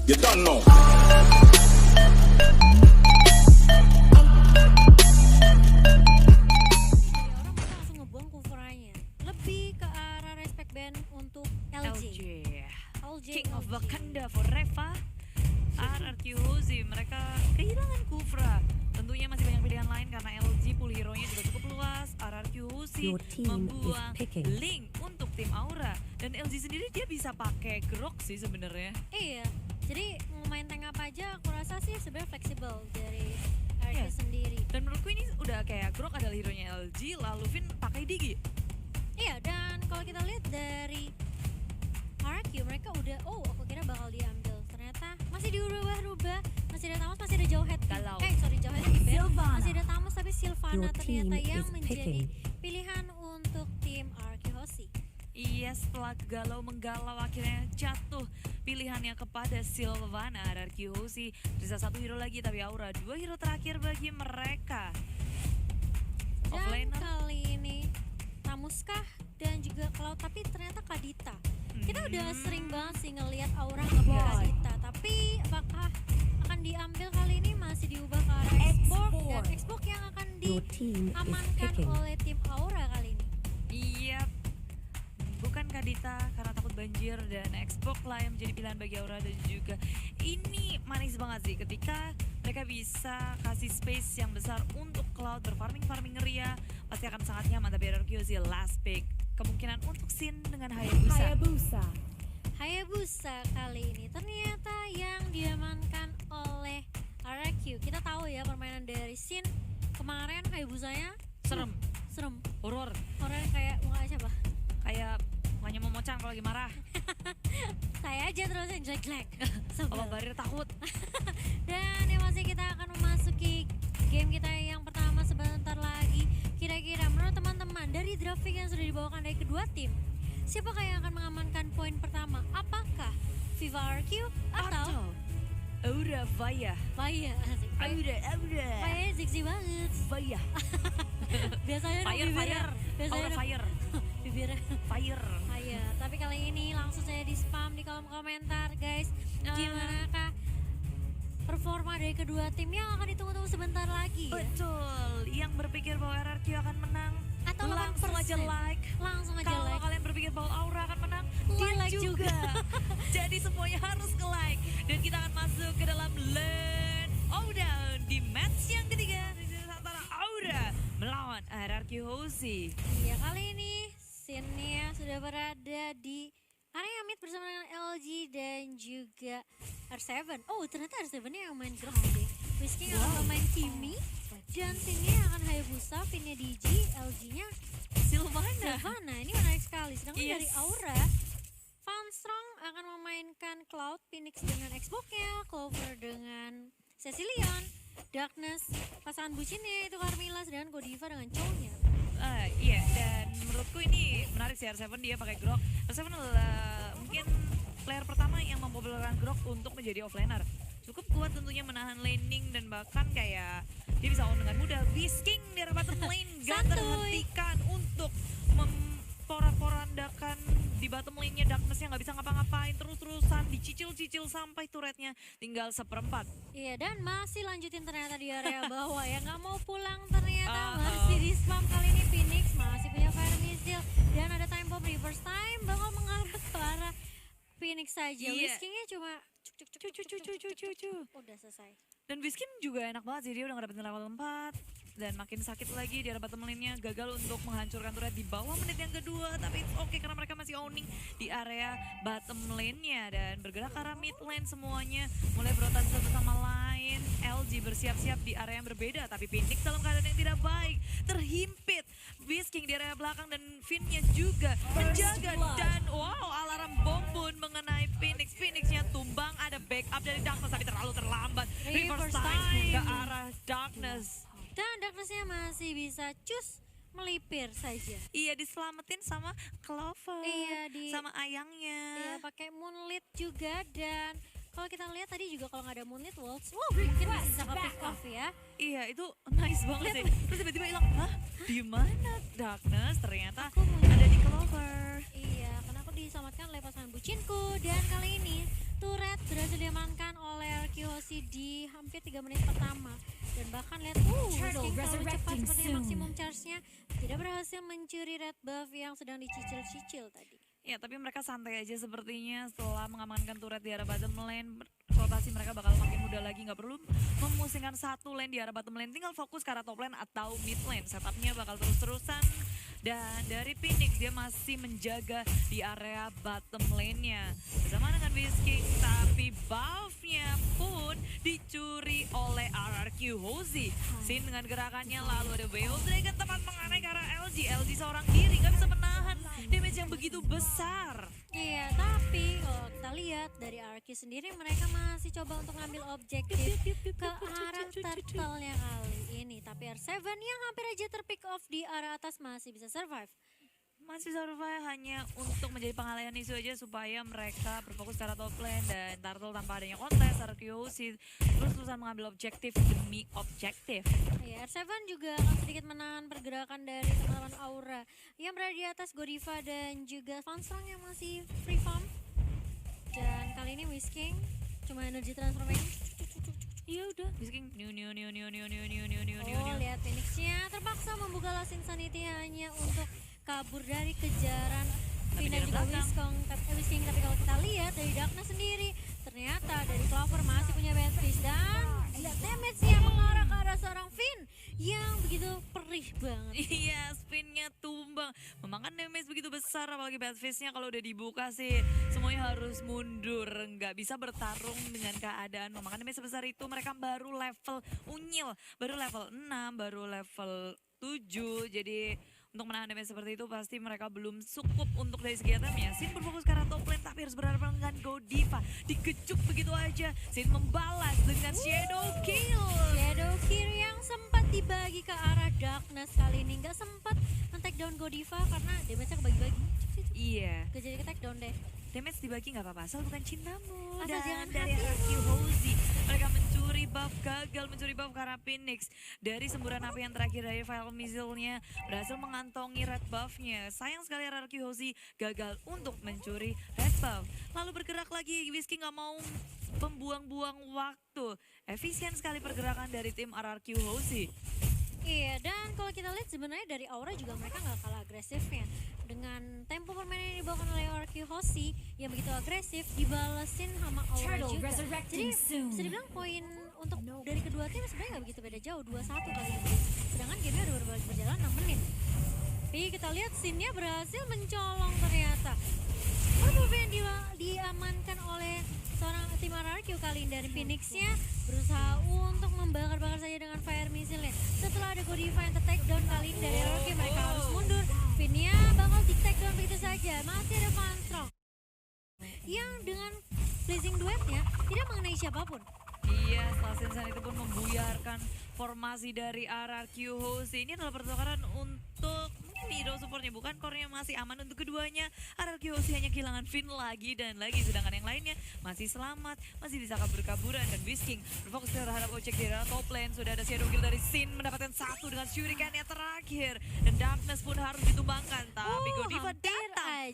You don't know. Langsung ngebuang Kufranya. Lebih ke arah respect band untuk LJ. King of Wakanda forever. RRQ Hozi, mereka kehilangan Kufra. Tentunya masih banyak pilihan lain karena LG pool hero-nya juga cukup luas. RRQ Hozi Your team membuang is picking. Link untuk tim Aura. Dan LG sendiri dia bisa pakai Grok sih sebenarnya. Iya, jadi mau main tank apa aja aku rasa sih sebenarnya fleksibel dari RRQ Iya. sendiri. Dan menurutku ini udah kayak Grok adalah hero-nya LG, lalu Vin pakai Digi. Iya, dan kalau kita lihat dari RRQ mereka udah, aku kira bakal diambil. Ternyata masih diubah-ubah, masih ada Thanos, masih ada Jauhead. Galau. Jauhead di band. Sylvana. Masih ada Thanos tapi Sylvana Your ternyata team yang is menjadi picking. pilihan untuk tim RRQ Hozi. Iya, setelah galau menggalau akhirnya jatuh pilihannya kepada Sylvana. RRQ Hozi tersisa satu hero lagi tapi Aura dua hero terakhir bagi mereka. Dan Offlaner. kali ini Tamuskah dan juga Cloud, tapi ternyata Kadita. Kita udah sering banget sih ngelihat Aura nge-pick Yes. Kadita, tapi apakah akan diambil kali ini masih diubah ke arah Xbox dan Xbox yang akan Your team is diamankan picking. oleh tim Aura kali ini. Iya, bukan Kadita karena takut banjir dan Xbox lah yang menjadi pilihan bagi Aura. Dan juga ini manis banget sih ketika mereka bisa kasih space yang besar untuk Cloud berfarming ria. Pasti akan sangat nyaman, tapi RRQ sih last pick. Kemungkinan untuk Sin dengan Hayabusa. Hayabusa kali ini ternyata yang diamankan oleh RRQ. Kita tahu ya permainan dari Sin kemarin Hayabusanya Serem, serem. horor, Horor kayak muka siapa? kayak mukanya memocan kalau lagi marah. Saya aja terus yang jelek-jelek. Kalau Sebel. Barir takut. Dan yang masih kita akan memasuki game kita yang pertama sebentar lagi. Kira-kira menurut teman-teman dari grafik yang sudah dibawakan dari kedua tim, siapakah yang akan mengamankan poin pertama? Apakah Viva RQ atau Aura Vaya. Faya? Asik. Aura. Faya zigzag banget. Vaya. Biasanya Fire, bibirnya, fire. biasanya Aura fire. bibirnya Fire. Fire. Tapi kali ini langsung saja di spam di kolom komentar guys. Gimanakah performa dari kedua tim yang akan ditunggu-tunggu sebentar lagi ya? Betul, yang berpikir bahwa RRQ akan menang Atau langsung 8%. aja like. Langsung aja Kalau like. kalian berpikir bahwa Aura akan menang, Di like like juga. Jadi semuanya harus ke like. Dan kita akan masuk ke dalam Land Showdown di match yang ketiga antara Aura melawan RRQ Hozi. Iya, kali ini scene-nya sudah berada di area mid bersama dengan LG dan juga R7. Oh, ternyata R7-nya yang main Grok deh. Whiskey akan main Kimi dan scene-nya akan Hayabusa, Vin-nya DG, LG-nya Silvana. Sylvana. Ini menarik sekali. Sedangkan Yes. dari Aura, Funstrong akan memainkan Cloud, Phoenix dengan Xbox-nya, Clover dengan Cecilion, Darkness, pasangan bucinnya itu Carmilla, sedangkan Godiva dengan cowoknya. Iya, dan menurutku ini menarik sih R7 dia pakai Grok. R7 adalah mungkin player pertama yang mempopulerkan Grok untuk menjadi offlaner. Cukup kuat tentunya menahan laning dan bahkan kayak dia bisa on dengan mudah. Beast-King di area bottom lane gak Santuy. terhentikan untuk memporak-porandakan di bottom lane-nya. Darkness-nya gak bisa ngapa-ngapain, terus-terusan dicicil-cicil sampai turretnya tinggal 1/4. Iya, dan masih lanjutin ternyata di area bawah ya, nggak mau pulang ternyata. Uh-oh. Masih di spam kali ini Phoenix, masih punya fire missile dan ada time bomb reverse time bakal mengarah ke arah Phoenix saja. Iya. Whiskey-nya cuma cuk, Cu. udah selesai. Dan Biskin juga enak banget sih, dia udah ngedapetin level 4 dan makin sakit lagi di area bottom lane-nya, gagal untuk menghancurkan turret di bawah menit yang kedua, tapi it's okay karena mereka masih owning di area bottom lane-nya dan bergerak ke arah mid lane semuanya mulai berotan satu sama lain. LG bersiap-siap di area yang berbeda, tapi Phoenix dalam keadaan yang tidak baik, terhimpit. Bisking di area belakang dan Finn-nya juga menjaga dan wow, alarm bom pun mengenai Phoenix. Phoenix-nya tumbang, ada backup dari Darkness tapi terlalu terlambat. Reverse time ke arah Darkness. Dan Darkness-nya masih bisa cus melipir saja. Iya, diselamatin sama Clover, Iya, sama ayangnya. Iya, pakai Moonlit juga. Dan kalau kita lihat tadi juga kalau nggak ada Moonlit Waltz, mungkin bisa ke pick off ya. Iya, itu nice banget sih. Terus tiba-tiba hilang, hah? Di mana Darkness? Ternyata Aku mau- ada di Clover. Iya, karena aku diselamatkan oleh pasangan bucinku. Dan kali ini turret berhasil diamankan oleh Arkeosi di hampir 3 menit pertama. Dan bahkan lihat, King terlalu cepat sepertinya maksimum charge-nya tidak berhasil mencuri red buff yang sedang dicicil-cicil tadi. Ya, tapi mereka santai aja sepertinya setelah mengamankan turret di arah bottom lane. Rotasi mereka bakal makin mudah lagi, nggak perlu memusingkan satu lane di arah bottom lane. Tinggal fokus ke arah top lane atau mid lane. Setupnya bakal terus-terusan. Dan dari Phoenix dia masih menjaga di area bottom lane-nya. Bersama dengan Whisking, tapi buff-nya pun dicuri oleh RRQ Hozi. Sin dengan gerakannya lalu ada Veil Dragon tepat mengenai ke arah LG. LG seorang diri nggak bisa menahan damage yang begitu besar. Iya, tapi kalau kita lihat dari RRQ sendiri mereka masih coba untuk ngambil objektif ke arah turtle-nya kali ini. Tapi R7 yang hampir aja terpick off di arah atas masih bisa survive. Masih survive hanya untuk menjadi pengalihan isu aja supaya mereka berfokus ke arah top lane. Dan Turtle tanpa adanya kontes, Arkeosi terus-terusan mengambil objektif demi objektif. Ya, R7 juga akan sedikit menahan pergerakan dari teman-teman Aura yang berada di atas Godiva dan juga Fanstrong yang masih free farm. Dan kali ini Whisking cuma energy transformation. Iya udah, Whisking new. Oh, lihat Phoenix-nya terpaksa membuka Lost Insanity hanya untuk kabur dari kejaran Finn dan juga Whisking. Tapi kalau kita lihat dari Darkness sendiri, ternyata dari Clover masih punya Badfish dan damage yang mengarah ke arah seorang Finn yang begitu perih banget. Iya, spinnya tumbang. Memakan damage begitu besar, apalagi Badfish-nya kalau udah dibuka sih semuanya harus mundur. Nggak bisa bertarung dengan keadaan. Memakan damage sebesar itu, mereka baru level unyil. Baru level 6, baru level 7. Jadi untuk menahan damage seperti itu pasti mereka belum cukup untuk dari segi itemnya. Sin berfokus ke arah top lane tapi harus berhadapan dengan Godiva. Dikejuk begitu aja. Sin membalas dengan Shadow Kill. Shadow Kill yang sempat dibagi ke arah Darkness kali ini. Nggak sempat men-take down Godiva karena damage-nya kebagi-bagi. Iya. Gak jadi ke-take down deh. Damage dibagi nggak apa-apa, asal bukan cintamu. Asal Dan jangan dari RQ Hozi, mereka mencuri buff, gagal mencuri buff karena Phoenix. Dari semburan api yang terakhir dari Fire Missile-nya berhasil mengantongi red buff-nya. Sayang sekali RQ Hozi gagal untuk mencuri red buff. Lalu bergerak lagi, Whisking nggak mau membuang-buang waktu. Efisien sekali pergerakan dari tim RRQ Hozi. Iya, dan kalau kita lihat sebenarnya dari Aura juga mereka nggak kalah agresifnya. Dengan tempo permainan yang dibawakan oleh RRQ Hozi yang begitu agresif, dibalesin sama Aura juga. Jadi bisa dibilang poin untuk dari kedua tim sebenarnya nggak begitu beda jauh, 2-1 kali ini. Sedangkan gamenya udah baru berjalan 6 menit. Tapi kita lihat scene-nya berhasil mencolong ternyata. Perbuatan yang diamankan oleh seorang tim RRQ kali ini dari Phoenix-nya berusaha untuk membakar-bakar saja dengan fire missile-nya. Setelah ada Godiva yang ter-take down kali ini dari RRQ, mereka harus mundur. Finn-nya bakal di-take down begitu saja. Masih ada Fanstrong yang dengan blazing duetnya tidak mengenai siapapun. Iya, setelah Sensan itu pun membuyarkan formasi dari RRQ Hozi. Ini adalah pertukaran untuk hero supportnya, bukan core-nya masih aman untuk keduanya. RRQ Hozi hanya kehilangan Finn lagi dan lagi, sedangkan yang lainnya masih selamat, masih bisa kabur-kaburan. Dan Whisking berfokus terhadap objek di arah top lane. Sudah ada Shadow Kill dari Sin mendapatkan satu dengan shuriken yang terakhir. Dan Darkness pun harus ditumbangkan, tapi Godiva datang.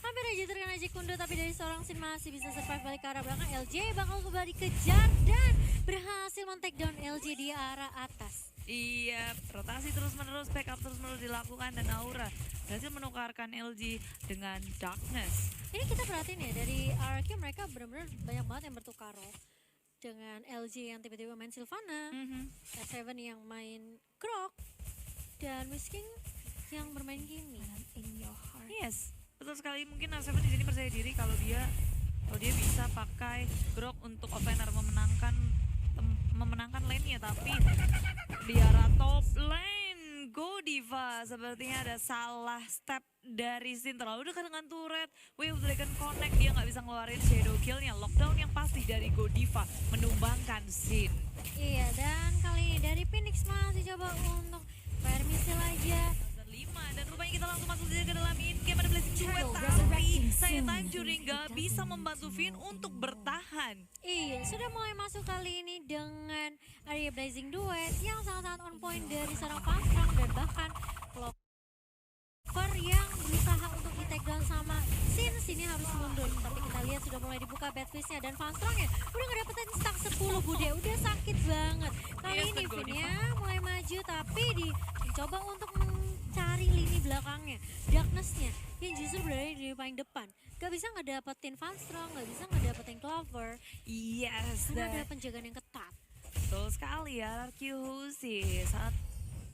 Hampir aja terkena Jekundo, tapi dari seorang Sin masih bisa survive balik ke arah belakang. LJ bakal kembali kejar dan berhasil men-take down LJ di arah atas. Iya, rotasi terus-menerus, backup terus-menerus dilakukan dan Aura berhasil menukarkan LG dengan Darkness. Ini kita perhatiin ya, dari RRQ mereka benar-benar banyak banget yang bertukar role. Dengan LG yang tiba-tiba main Sylvana, R7 yang main Grok, dan Whisking yang bermain Gimme. Yes, betul sekali. Mungkin R7 di sini percaya diri kalau dia bisa pakai Grok untuk opener memenangkan lane-nya, tapi di arah top lane Godiva sepertinya ada salah step dari Sin, terlalu dekat dengan turret. Wave Dragon Connect, dia nggak bisa ngeluarin Shadow Kill-nya. Lockdown yang pasti dari Godiva menumbangkan Sin. Iya, dan kali ini dari Phoenix masih coba untuk fire missile aja. 5, dan rupanya kita langsung masuk saja ke dalam in-game. Ada Blazing Duet, tapi saya time Juring nggak bisa membantu Finn untuk bertahan. Iya, sudah mulai masuk kali ini dengan area Blazing Duet yang sangat-sangat on point dari seorang Fanstrong dan bahkan Clover yang berusaha untuk di-take take down sama Sin. Sini harus mundur, tapi kita lihat sudah mulai dibuka Batfist-nya dan Van Strong ya udah ngedapetin stack 10 Bude, udah sakit banget. Kali Yes, ini dan Vin Godiva. ya mulai maju tapi dicoba untuk mencari lini belakangnya, Darkness-nya yang justru berada di paling depan. Gak bisa ngedapetin Van Strong, gak bisa ngedapetin Clover Yes, karena dan ada penjagaan yang ketat. betul sekali ya, RQC saat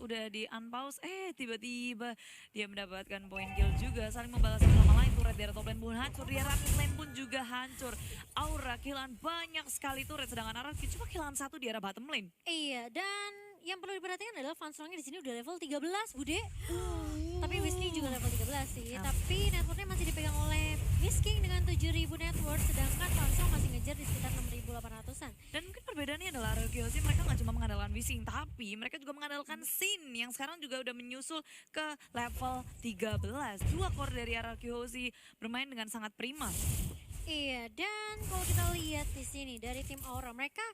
udah di unpause, tiba-tiba dia mendapatkan poin kill juga, saling membalas satu sama lain. Turret di area top lane pun hancur, di area mid lane pun juga hancur. Aura killan banyak sekali turret, sedangkan RRQ cuma killan satu di area bottom lane. Iya, dan yang perlu diperhatikan adalah Van Strongnya di sini udah level 13, Bude. Tapi Whiskey juga level 13 sih, tapi networknya masih dipegang oleh Whiskey dengan 7.000 network, sedangkan Van Strong masih ngejar di sekitar 6.800-an. Dan mungkin perbedaannya adalah RRQ mereka nggak cuma mengandalkan Wishing, tapi mereka juga mengandalkan Sin yang sekarang juga udah menyusul ke level 13. Dua core dari RRQ bermain dengan sangat prima. Iya, dan kalau kita lihat di sini dari tim Aura, mereka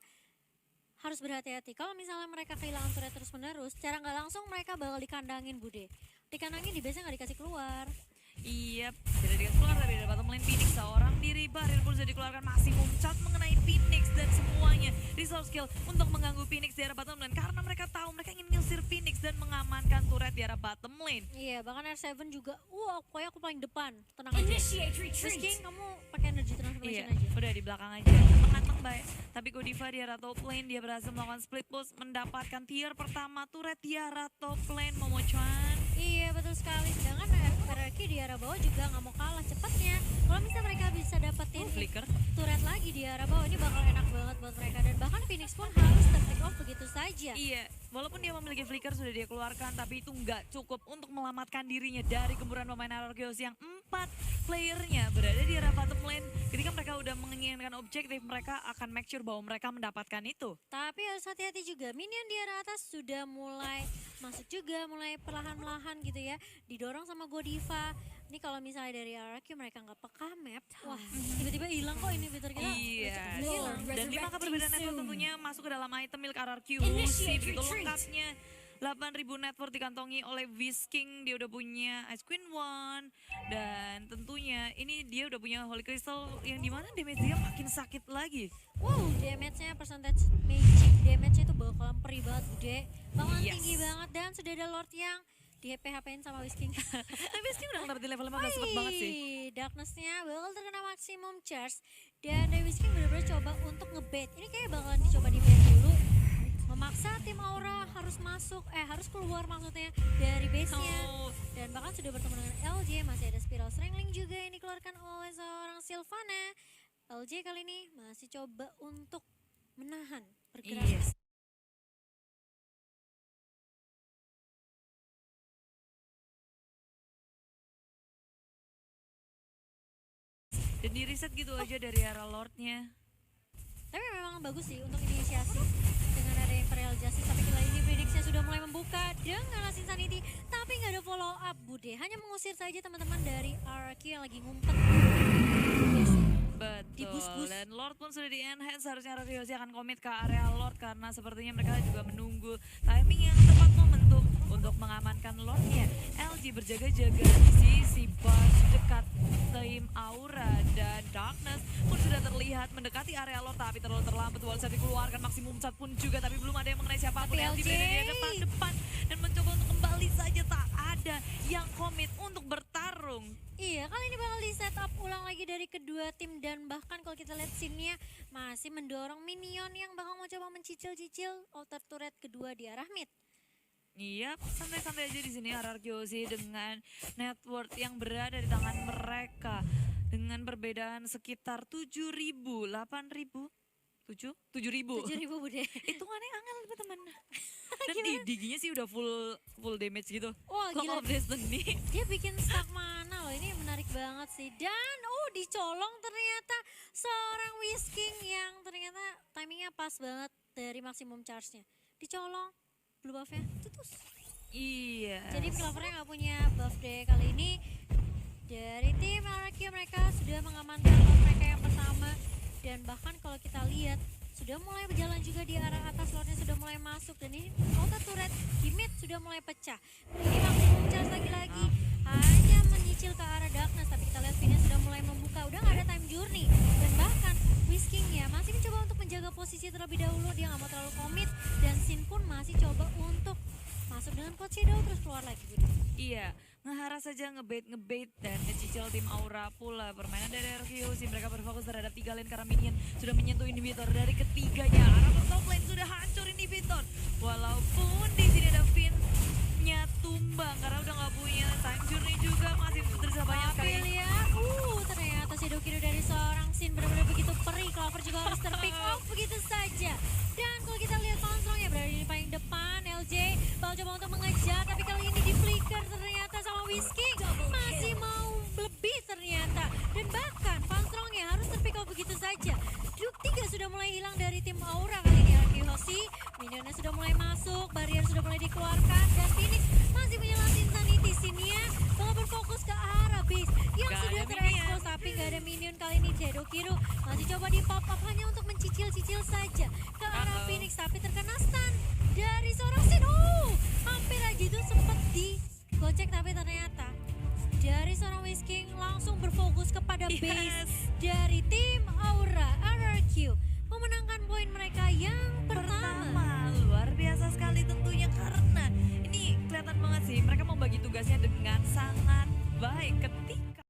harus berhati-hati. Kalau misalnya mereka kehilangan turret terus-menerus, secara nggak langsung mereka bakal dikandangin, Bude. Dikandangin biasanya nggak dikasih keluar. Iya, tidak dikasih keluar dari bottom lane Phoenix. Seorang diri Barir pun sudah dikeluarkan, masih muncat mengenai Phoenix dan semuanya. Resource skill untuk mengganggu Phoenix di arah bottom lane karena mereka tahu mereka ingin ngusir Phoenix dan mengamankan turret di arah bottom lane. Iya, bahkan R7 juga, pokoknya aku paling depan. Tenang aja. Terus King, kamu pakai energy transformation Iya, aja. udah di belakang aja. Tengah-tengah baik. Tapi Godiva di arah top lane dia berhasil melakukan split push, mendapatkan tier pertama turret di arah top lane Momo-chan. Iya, betul sekali. Sedangkan RRQ di arah bawah juga nggak mau kalah cepatnya. Kalau misalnya mereka bisa dapetin Flicker. turret lagi di arah bawah, ini bakal enak banget buat mereka. Dan bahkan Phoenix pun harus take off begitu saja. Iya, walaupun dia memiliki flicker sudah dia keluarkan, tapi itu nggak cukup untuk menyelamatkan dirinya dari gemburan pemain RRQ yang 4 playernya berada di arah bottom lane. Ketika mereka udah menginginkan objektif, mereka akan make sure bahwa mereka mendapatkan itu. Tapi harus hati-hati juga, minion di arah atas sudah mulai masuk juga, mulai perlahan-lahan gitu ya, didorong sama Godiva. Ini kalau misalnya dari RRQ mereka nggak peka map, wah tiba-tiba hilang kok inhibitor kita. Iya, Hilang. dan 5 perbedaan network tentunya masuk ke dalam item milik RRQ. Initiate Begitu retreat. lengkapnya 8.000 network dikantongi oleh Whisking. Dia udah punya Ice Queen 1 dan tentunya ini dia udah punya Holy Crystal yang dimana damage dia makin sakit lagi. Wow, damage-nya percentage magic damage-nya itu bakalan perih banget, Bude. Bakalan Yes. tinggi banget dan sudah ada Lord yang di PHP-in sama Whisking. Tapi Whisking udah ngedapetin level 15 cepet banget sih. Darkness-nya bakal terkena maksimum charge dan dari Whisking benar-benar coba untuk ngebait. Ini kayak bakalan dicoba di bait dulu. Memaksa tim Aura harus masuk, harus keluar maksudnya dari base-nya. Oh, Dan bahkan sudah bertemu dengan LJ, masih ada Spiral Strangling juga yang dikeluarkan oleh seorang Sylvana. LJ kali ini masih coba untuk menahan pergerakan. yes. Dan di reset gitu aja dari arah Lordnya. Tapi memang bagus sih untuk inisiasi dengan ada Imperial Justice. Tapi kali ini Phoenix-nya sudah mulai membuka dengan Last Insanity, tapi nggak ada follow up, Bude. Hanya mengusir saja teman-teman dari RRQ yang lagi ngumpet. Yes. Di Betul, bus-bus. dan Lord pun sudah di-enhance. Harusnya Ryosi akan komit ke area Lord karena sepertinya mereka juga menunggu timing yang tepat momentum untuk mengamankan Lordnya. LG berjaga-jaga di sisi bus dekat tim Aura dan Darkness pun sudah terlihat mendekati area Lord, tapi terlalu terlambat. Wallset dikeluarkan, maksimum cat pun juga, tapi belum ada yang mengenai siapapun. Tapi LG LJ. berada di depan dan mencoba untuk kembali saja, tak ada yang komit untuk bertarung. Iya, kali ini bakal di setup ulang lagi dari kedua tim dan bahkan kalau kita lihat scene-nya masih mendorong minion yang bakal mau coba mencicil-cicil outer turret kedua di arah mid. Iya, santai-santai aja di sini RRQ dengan network yang berada di tangan mereka dengan perbedaan sekitar 7.000, 8.000, 7.000. 7.000, Bude. Hitungannya angel teman. Dan diginya sih udah full damage gitu. Wah, Clock gila. of Destiny. Dia bikin stack mana loh, ini menarik banget sih. Dan dicolong ternyata seorang Whisking yang ternyata timingnya pas banget dari maksimum charge-nya. Dicolong, blue buff-nya tutus. Iya. Jadi Clover-nya nggak punya buff deh kali ini. Dari tim RRQ mereka sudah mengamankan buff mereka yang pertama. Dan bahkan kalau kita lihat sudah mulai berjalan juga di arah atas, Lordnya sudah mulai masuk dan ini auto turret di mid sudah mulai pecah. Ini maksimum charge lagi-lagi hanya menyicil ke arah Darkness, tapi kita lihat Venus sudah mulai membuka, udah nggak ada time journey. Dan bahkan Whiskingnya masih mencoba untuk menjaga posisi terlebih dahulu, dia nggak mau terlalu komit. Dan Sin pun masih coba untuk masuk dengan Code Shadow terus keluar lagi. Budi. Iya, ngehara saja ngebait dan ngecicil tim Aura pula. Permainan dari RQC, mereka berfokus terhadap 3 lane karena minion sudah menyentuh inhibitor dari ketiganya. Arah top lane sudah hancur inhibitor. Walaupun di sini ada Finn-nya tumbang karena udah nggak punya time journey juga, masih tersisa banyak Tapi sekali. lihat, ternyata Shadow Kido dari seorang Sin benar-benar begitu perih. Clover juga harus terpick off begitu saja. Dan kalau kita lihat Falstrong ya berada di paling depan, LJ bakal coba untuk mengejar, tapi kali ini di flicker ternyata sama Whiskey masih mau lebih ternyata. Dan bahkan Falstrong ya harus terpick off begitu saja. Duke 3 sudah mulai hilang dari tim Aura kali ini. Arkihosi, minionnya sudah mulai masuk, barrier sudah mulai dikeluarkan, dan Phoenix masih menyelamatin Insanity. Sinia bakal berfokus ke arah base yang Gak sudah ada terekspos, tapi gak ada minion kali ini. Shadow Kido masih coba di pop up hanya untuk mencicil-cicil saja ke arah Phoenix, tapi terkena stun dari seorang Sin. Hampir aja itu sempat digocek, tapi ternyata dari seorang Whisking langsung berfokus kepada base dari tim Aura. RRQ memenangkan poin mereka yang pertama. Luar biasa sekali tentunya karena ini kelihatan banget sih mereka membagi tugasnya dengan sangat baik ketika